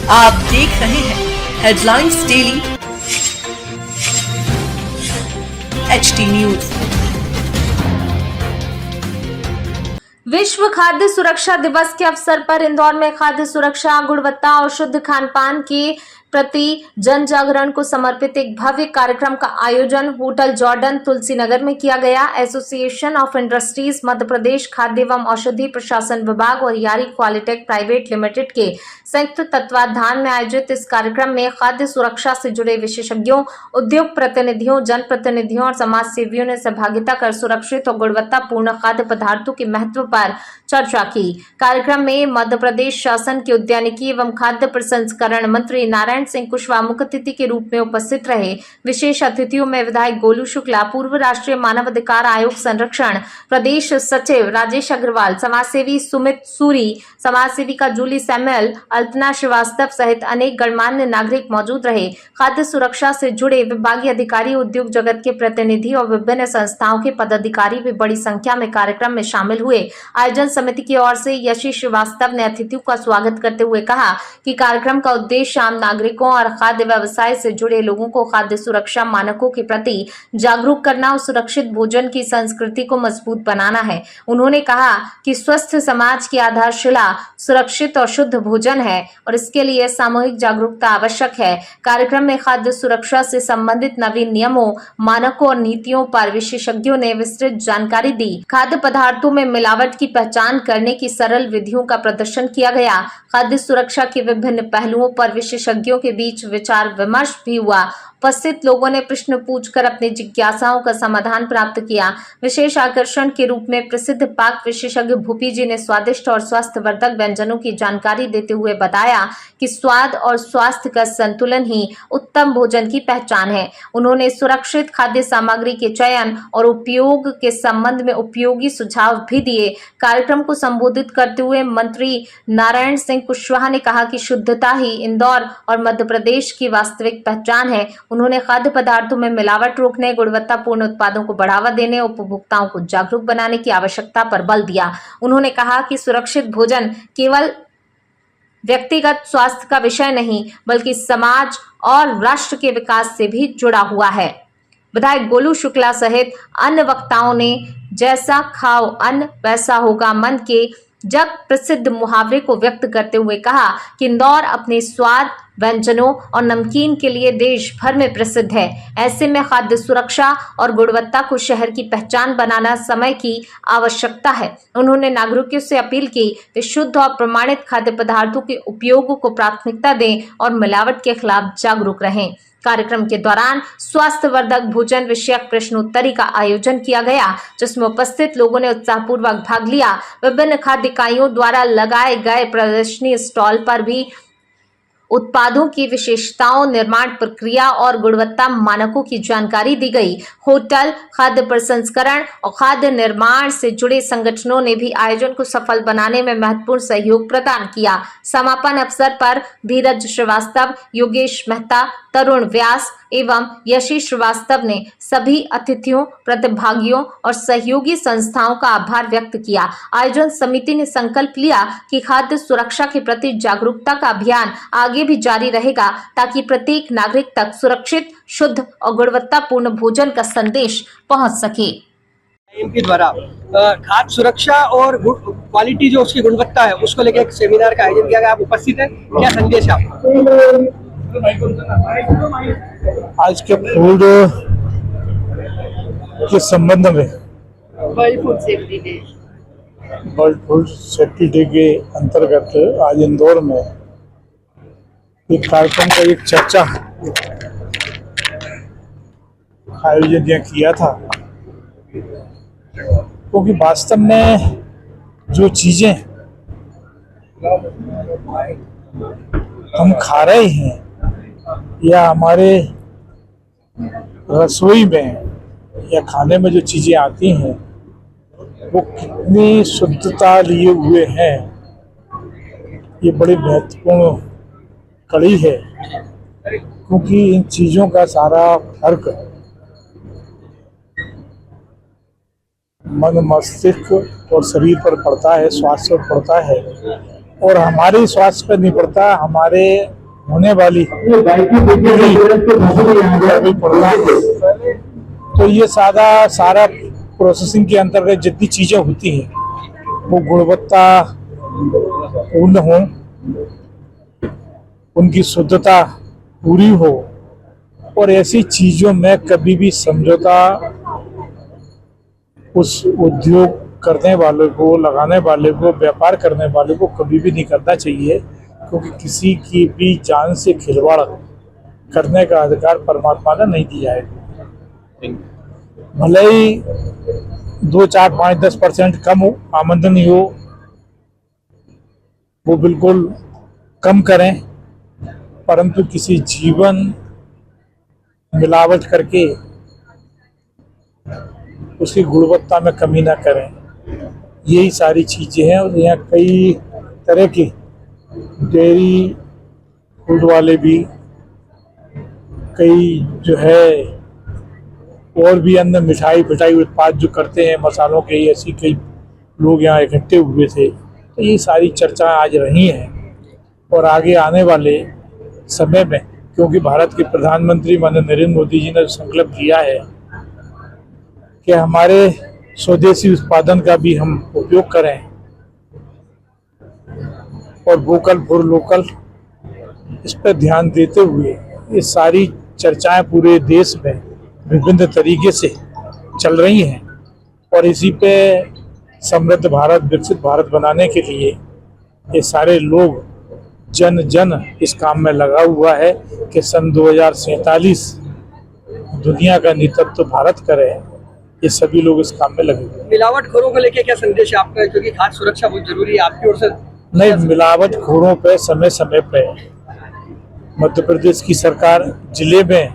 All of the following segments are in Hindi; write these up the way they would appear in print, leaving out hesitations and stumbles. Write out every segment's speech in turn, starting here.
आप देख रहे हैं हेडलाइंस डेली एचटी न्यूज। विश्व खाद्य सुरक्षा दिवस के अवसर पर इंदौर में खाद्य सुरक्षा, गुणवत्ता और शुद्ध खान पान के प्रति जन जागरण को समर्पित एक भव्य कार्यक्रम का आयोजन होटल जॉर्डन तुलसी नगर में किया गया। Association of industries Madhya Pradesh, खाद्य एवं औषधि प्रशासन विभाग और यारी क्वालिटेक प्राइवेट लिमिटेड के संयुक्त तत्वाधान में आयोजित इस कार्यक्रम में खाद्य सुरक्षा से जुड़े विशेषज्ञों, उद्योग प्रतिनिधियों, जन प्रतिनिधियों और समाज सेवियों ने सहभागिता कर सुरक्षित और गुणवत्तापूर्ण खाद्य पदार्थों के महत्व पर चर्चा की। कार्यक्रम में मध्य प्रदेश शासन के उद्यानिकी एवं खाद्य प्रसंस्करण मंत्री नारायण सिंह कुशवाहा मुख्य अतिथि के रूप में उपस्थित रहे। विशेष अतिथियों में विधायक गोलू शुक्ला, पूर्व राष्ट्रीय मानव अधिकार आयोग संरक्षण प्रदेश सचिव राजेश अग्रवाल, समाजसेवी सुमित सूरी, समाज सेविका जूली सैमुअल, अल्पना श्रीवास्तव सहित अनेक गणमान्य नागरिक मौजूद रहे। खाद्य सुरक्षा से जुड़े विभागीय अधिकारी, उद्योग जगत के प्रतिनिधि और विभिन्न संस्थाओं के पदाधिकारी भी बड़ी संख्या में कार्यक्रम में शामिल हुए। आयोजन समिति की ओर से यशी श्रीवास्तव ने अतिथियों का स्वागत करते हुए कहा कि कार्यक्रम का उद्देश्य आम नागरिकों और खाद्य व्यवसाय से जुड़े लोगों को खाद्य सुरक्षा मानकों के प्रति जागरूक करना और सुरक्षित भोजन की संस्कृति को मजबूत बनाना है। उन्होंने कहा कि स्वस्थ समाज की आधारशिला सुरक्षित और शुद्ध भोजन है और इसके लिए सामूहिक जागरूकता आवश्यक है। कार्यक्रम में खाद्य सुरक्षा से संबंधित नवीन नियमों, मानकों और नीतियों पर विशेषज्ञों ने विस्तृत जानकारी दी। खाद्य पदार्थों में मिलावट की पहचान करने की सरल विधियों का प्रदर्शन किया गया। खाद्य सुरक्षा के विभिन्न पहलुओं पर विशेषज्ञों के बीच विचार विमर्श भी हुआ। उपस्थित लोगों ने प्रश्न पूछकर अपनी जिज्ञासाओं का समाधान प्राप्त किया। विशेष आकर्षण के रूप में प्रसिद्ध पाक विशेषज्ञ भूपी जी ने स्वादिष्ट और स्वास्थ्यवर्धक व्यंजनों की जानकारी देते हुए बताया कि स्वाद और स्वास्थ्य का संतुलन ही उत्तम भोजन की पहचान है। उन्होंने सुरक्षित खाद्य सामग्री के चयन और उपयोग के संबंध में उपयोगी सुझाव भी दिए। कार्यक्रम को संबोधित करते हुए मंत्री नारायण सिंह कुशवाहा ने कहा कि शुद्धता ही इंदौर और मध्य प्रदेश की वास्तविक पहचान है। उन्होंने खाद्य पदार्थों में मिलावट रोकने, गुणवत्तापूर्ण उत्पादों को बढ़ावा देने, उपभोक्ताओं को जागरूक बनाने की आवश्यकता पर बल दिया। उन्होंने कहा कि सुरक्षित भोजन केवल व्यक्तिगत स्वास्थ्य का विषय नहीं, बल्कि समाज और राष्ट्र के विकास से भी जुड़ा हुआ है। विधायक गोलू शुक्ला सहित अन्य वक्ताओं ने जैसा खाओ अन्न वैसा होगा मन के जग प्रसिद्ध मुहावरे को व्यक्त करते हुए कहा कि इंदौर अपने स्वाद, व्यंजनों और नमकीन के लिए देश भर में प्रसिद्ध है। ऐसे में खाद्य सुरक्षा और गुणवत्ता को शहर की पहचान बनाना समय की आवश्यकता है। उन्होंने नागरिकों से अपील की कि शुद्ध और प्रमाणित खाद्य पदार्थों के उपयोग को प्राथमिकता दें और मिलावट के खिलाफ जागरूक रहें। कार्यक्रम के दौरान स्वास्थ्यवर्धक भोजन विषयक प्रश्नोत्तरी का आयोजन किया गया, जिसमें उपस्थित लोगों ने उत्साहपूर्वक भाग लिया। विभिन्न खाद्य इकाइयों द्वारा लगाए गए प्रदर्शनी स्टॉल पर भी उत्पादों की विशेषताओं, निर्माण प्रक्रिया और गुणवत्ता मानकों की जानकारी दी गई। होटल, खाद्य प्रसंस्करण और खाद्य निर्माण से जुड़े संगठनों ने भी आयोजन को सफल बनाने में महत्वपूर्ण सहयोग प्रदान किया। समापन अवसर पर धीरज श्रीवास्तव, योगेश मेहता, तरुण व्यास एवं यशी श्रीवास्तव ने सभी अतिथियों, प्रतिभागियों और सहयोगी संस्थाओं का आभार व्यक्त किया। आयोजन समिति ने संकल्प लिया कि खाद्य सुरक्षा के प्रति जागरूकता का अभियान आगे भी जारी रहेगा, ताकि प्रत्येक नागरिक तक सुरक्षित, शुद्ध और गुणवत्तापूर्ण भोजन का संदेश पहुंच सके। के द्वारा खाद्य सुरक्षा और क्वालिटी जो उसकी गुणवत्ता है उसको लेकर एक सेमिनार का आयोजन किया गया। आप उपस्थित हैं, क्या संदेश है आपका? आज के फूड के संबंध में वर्ल्ड फूड सेफ्टी डे के अंतर्गत आज इंदौर में एक कार्यक्रम का एक चर्चा आयोजन किया था, क्योंकि वास्तव में जो चीजें हम खा रहे हैं या हमारे रसोई में या खाने में जो चीजें आती हैं वो कितनी शुद्धता लिए हुए हैं, ये बड़ी महत्वपूर्ण कड़ी है। क्योंकि इन चीजों का सारा फर्क मन, मस्तिष्क और शरीर पर पड़ता है, स्वास्थ्य पर पड़ता है और हमारे स्वास्थ्य पर नहीं पड़ता, हमारे होने वाली पीढ़ी अभी पड़ता है। तो ये सारा प्रोसेसिंग के अंतर्गत जितनी चीजें होती हैं वो गुणवत्ता पूर्ण हो, उनकी शुद्धता पूरी हो और ऐसी चीजों में कभी भी समझौता उस उद्योग करने वाले को, लगाने वाले को, व्यापार करने वाले को कभी भी नहीं करना चाहिए, क्योंकि किसी की भी जान से खिलवाड़ करने का अधिकार परमात्मा ने नहीं दिया है। भले ही 2, 4, 5, 10% कम हो, आमदनी हो, वो बिल्कुल कम करें, परंतु किसी जीवन मिलावट करके उसकी गुणवत्ता में कमी ना करें। यही सारी चीजें हैं। और यहाँ कई तरह के डेयरी फूड वाले भी, कई जो है और भी अन्य मिठाई उत्पाद जो करते हैं मसालों के, ऐसी कई लोग यहाँ इकट्ठे हुए थे। तो ये सारी चर्चा आज रही हैं और आगे आने वाले समय में, क्योंकि भारत के प्रधानमंत्री माननीय नरेंद्र मोदी जी ने संकल्प लिया है कि हमारे स्वदेशी उत्पादन का भी हम उपयोग करें और वोकल फॉर लोकल, इस पर ध्यान देते हुए ये सारी चर्चाएं पूरे देश में विभिन्न तरीके से चल रही हैं। और इसी पे समृद्ध भारत, विकसित भारत बनाने के लिए ये सारे लोग जन इस काम में लगा हुआ है कि सन 2047 दुनिया का नेतृत्व भारत करे। ये सभी लोग इस काम में लगे हुए हैं। मिलावटखोरों को लेके क्या संदेश है आपका, क्योंकि खाद्य सुरक्षा बहुत जरूरी है, आपकी ओर से? नहीं, मिलावटखोरों पे समय समय पे मध्य प्रदेश की सरकार, जिले में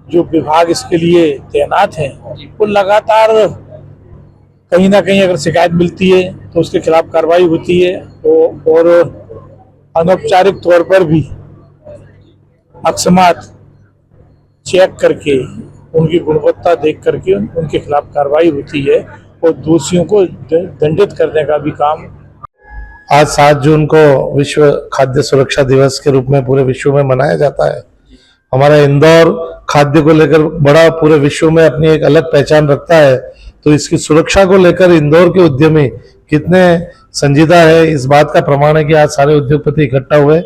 जो विभाग इसके लिए तैनात हैं, वो लगातार कहीं ना कहीं अगर शिकायत मिलती है तो उसके खिलाफ कार्रवाई होती है। तो और अनौपचारिक तौर पर भी अकस्मात चेक करके उनकी गुणवत्ता देख करके उनके खिलाफ कार्रवाई होती है और दोषियों को दंडित करने का भी काम। आज 7 जून को विश्व खाद्य सुरक्षा दिवस के रूप में पूरे विश्व में मनाया जाता है। हमारा इंदौर खाद्य को लेकर बड़ा पूरे विश्व में अपनी एक अलग पहचान रखता है। तो इसकी सुरक्षा को लेकर इंदौर के उद्यमी कितने संजीदा है, इस बात का प्रमाण है कि आज सारे उद्योगपति इकट्ठा हुए।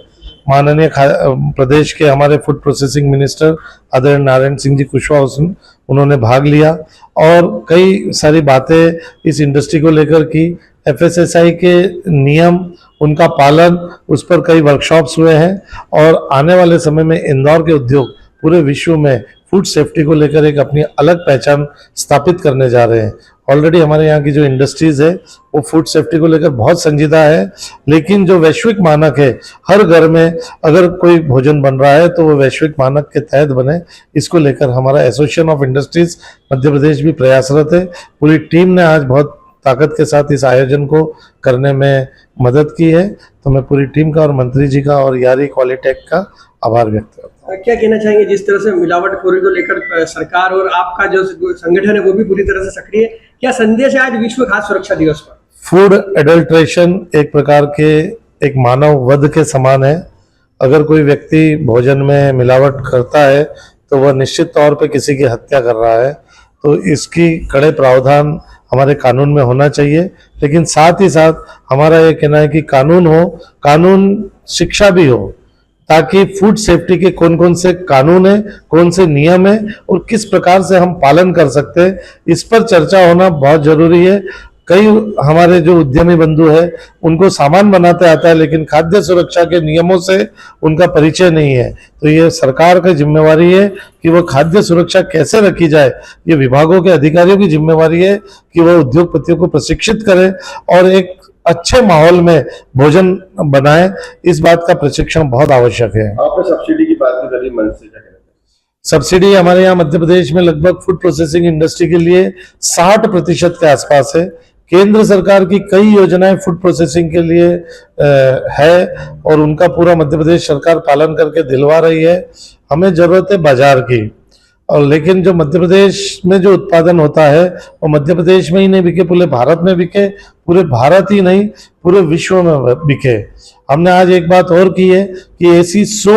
माननीय प्रदेश के हमारे फूड प्रोसेसिंग मिनिस्टर आदरणीय नारायण सिंह जी कुशवाहा उन्होंने भाग लिया और कई सारी बातें इस इंडस्ट्री को लेकर की। FSSAI के नियम, उनका पालन, उस पर कई वर्कशॉप्स हुए हैं और आने वाले समय में इंदौर के उद्योग पूरे विश्व में फूड सेफ्टी को लेकर एक अपनी अलग पहचान स्थापित करने जा रहे हैं। ऑलरेडी हमारे यहाँ की जो इंडस्ट्रीज है वो फूड सेफ्टी को लेकर बहुत संजीदा है, लेकिन जो वैश्विक मानक है, हर घर में अगर कोई भोजन बन रहा है तो वो वैश्विक मानक के तहत बने, इसको लेकर हमारा association of industries Madhya Pradesh भी प्रयासरत है। पूरी टीम ने आज बहुत ताकत के साथ इस आयोजन को करने में मदद की है। तो मैं पूरी टीम का और मंत्री जी का और यारी क्वालिटेक का आभार व्यक्त करता हूँ। क्या कहना चाहेंगे, जिस तरह से मिलावटखोरी को लेकर सरकार और आपका जो संगठन है वो भी पूरी तरह से सक्रिय है, क्या संदेश है आज विश्व खाद्य सुरक्षा दिवस पर? फूड एडल्ट्रेशन एक प्रकार के एक मानव वध के समान है। अगर कोई व्यक्ति भोजन में मिलावट करता है तो वह निश्चित तौर पे किसी की हत्या कर रहा है। तो इसकी कड़े प्रावधान हमारे कानून में होना चाहिए, लेकिन साथ ही साथ हमारा ये कहना है कि कानून हो, कानून शिक्षा भी हो, ताकि फूड सेफ्टी के कौन कौन से कानून है, कौन से नियम है और किस प्रकार से हम पालन कर सकते हैं, इस पर चर्चा होना बहुत जरूरी है। कई हमारे जो उद्यमी बंधु है उनको सामान बनाते आता है, लेकिन खाद्य सुरक्षा के नियमों से उनका परिचय नहीं है। तो ये सरकार की जिम्मेवारी है कि वो खाद्य सुरक्षा कैसे रखी जाए, ये विभागों के अधिकारियों की जिम्मेवारी है कि वह उद्योगपतियों को प्रशिक्षित करें और एक अच्छे माहौल में भोजन बनाएं। इस बात का प्रशिक्षण बहुत आवश्यक है। आपने सब्सिडी की बात करी, मन से क्या कहना है? सब्सिडी हमारे यहाँ मध्य प्रदेश में लगभग फूड प्रोसेसिंग इंडस्ट्री के लिए 60% के आसपास है। केंद्र सरकार की कई योजनाएं फूड प्रोसेसिंग के लिए है और उनका पूरा मध्य प्रदेश सरकार पालन करके दिलवा रही है। हमें जरूरत है बाजार की। और लेकिन जो मध्य प्रदेश में जो उत्पादन होता है वो मध्य प्रदेश में ही नहीं बिके, पूरे भारत में बिके, पूरे भारत ही नहीं पूरे विश्व में बिके। हमने आज एक बात और की है कि ऐसी 100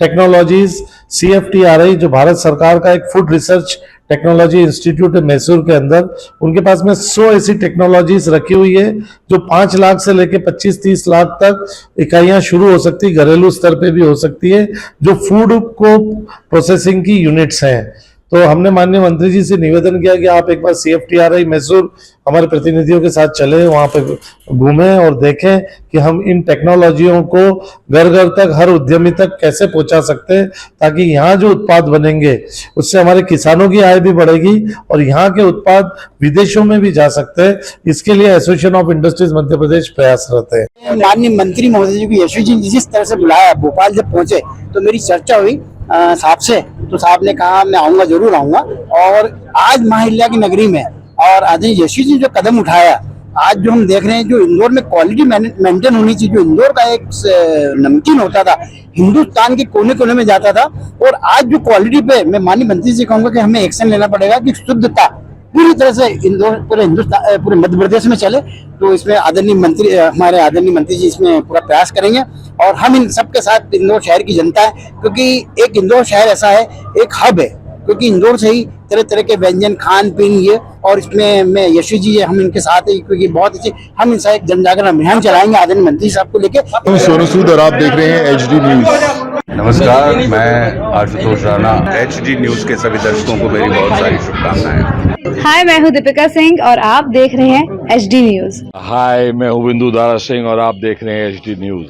टेक्नोलॉजीज CFTRI जो भारत सरकार का एक फूड रिसर्च टेक्नोलॉजी इंस्टीट्यूट है मैसूर के अंदर, उनके पास में 100 ऐसी टेक्नोलॉजीज रखी हुई है जो 5 लाख से लेके 25-30 लाख तक इकाइयां शुरू हो सकती, घरेलू स्तर पे भी हो सकती है, जो फूड को प्रोसेसिंग की यूनिट्स हैं। तो हमने माननीय मंत्री जी से निवेदन किया कि आप एक बार CFTRI मैसूर हमारे प्रतिनिधियों के साथ चले, वहां पे घूमें और देखें कि हम इन टेक्नोलॉजियों को घर घर तक, हर उद्यमी तक कैसे पहुंचा सकते हैं, ताकि यहाँ जो उत्पाद बनेंगे उससे हमारे किसानों की आय भी बढ़ेगी और यहाँ के उत्पाद विदेशों में भी जा सकते हैं। इसके लिए association of industries Madhya Pradesh प्रयासरत है। माननीय मंत्री महोदय जी को यशवी जी जिस तरह से बुलाया, भोपाल जब पहुंचे तो मेरी चर्चा हुई साहब से, तो साहब ने कहा मैं आऊंगा, जरूर आऊंगा। और आज महाहिल्या की नगरी में और आदरणीय यशवी जी जो कदम उठाया, आज जो हम देख रहे हैं, जो इंदौर में क्वालिटी मेंटेन होनी चाहिए, जो इंदौर का एक नमकीन होता था हिंदुस्तान के कोने कोने में जाता था, और आज जो क्वालिटी पे मैं माननीय मंत्री जी कहूंगा कि हमें एक्शन लेना पड़ेगा कि शुद्धता पूरी तरह से इंदौर पूरे हिंदुस्तान पूरे मध्य प्रदेश में चले। तो इसमें हमारे आदरणीय मंत्री जी इसमें पूरा प्रयास करेंगे और हम इन सबके साथ इंदौर शहर की जनता है, क्योंकि एक इंदौर शहर ऐसा है, एक हब है, क्योंकि इंदौर से ही तरह तरह के व्यंजन खान पीन ये, और इसमें मैं यशवी जी हम इनके साथ है, क्योंकि बहुत अच्छे हम इनसा एक जन जागरण अभियान चलाएंगे आदरणीय मंत्री साहब को लेकर। सोनू सूद और आप देख रहे हैं HD न्यूज। नमस्कार, मैं आशुतोष राणा। HD न्यूज के सभी दर्शकों को मेरी बहुत सारी शुभकामनाएं। हाय, मैं हूँ दीपिका सिंह और आप देख रहे हैं HD न्यूज। हाय, मैं हूं बिंदु दारा सिंह और आप देख रहे हैं HD न्यूज।